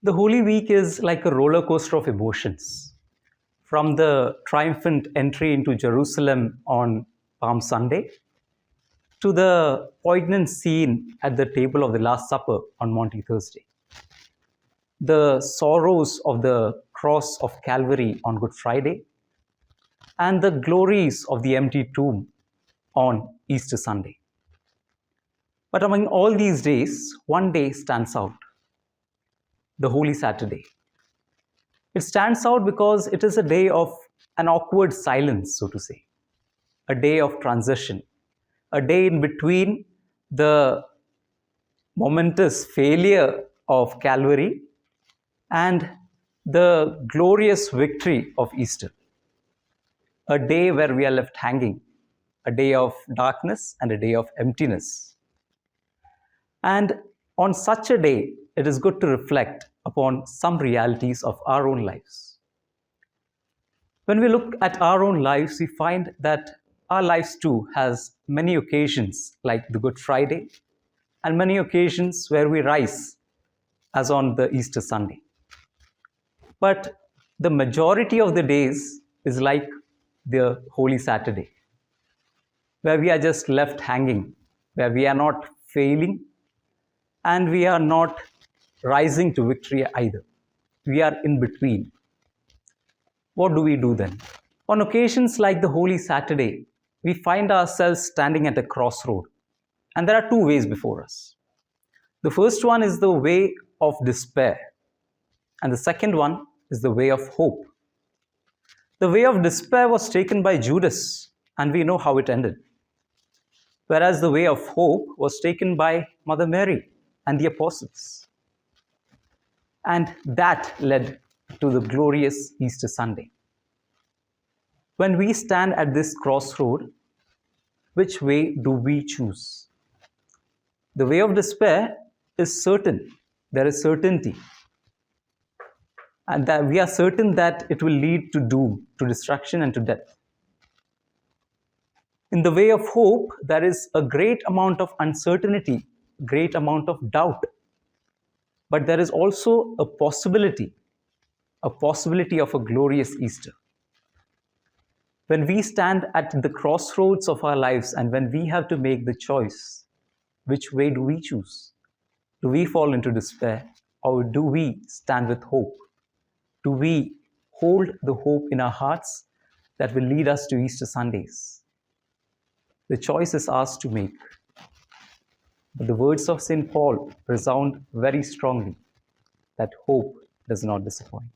The Holy Week is like a roller coaster of emotions. From the triumphant entry into Jerusalem on Palm Sunday to the poignant scene at the table of the Last Supper on Maundy Thursday, the sorrows of the cross of Calvary on Good Friday, and the glories of the empty tomb on Easter Sunday. But among all these days, one day stands out: the Holy Saturday. It stands out because it is a day of an awkward silence, so to say, a day of transition, a day in between the momentous failure of Calvary and the glorious victory of Easter, a day where we are left hanging, a day of darkness and a day of emptiness. And on such a day, it is good to reflect upon some realities of our own lives. When we look at our own lives, we find that our lives too has many occasions like the Good Friday and many occasions where we rise as on the Easter Sunday. But the majority of the days is like the Holy Saturday, where we are just left hanging, where we are not failing and we are not rising to victory either. We are in between. What do we do then? On occasions like the Holy Saturday, we find ourselves standing at a crossroad, and there are two ways before us. The first one is the way of despair, and the second one is the way of hope. The way of despair was taken by Judas, and we know how it ended. Whereas the way of hope was taken by Mother Mary and the apostles. And that led to the glorious Easter Sunday. When we stand at this crossroad, which way do we choose? The way of despair is certain. There is certainty. And that we are certain that it will lead to doom, to destruction, and to death. In the way of hope, there is a great amount of uncertainty, great amount of doubt. But there is also a possibility of a glorious Easter. When we stand at the crossroads of our lives and when we have to make the choice, which way do we choose? Do we fall into despair or do we stand with hope? Do we hold the hope in our hearts that will lead us to Easter Sundays? The choice is ours to make. But the words of St. Paul resound very strongly that hope does not disappoint.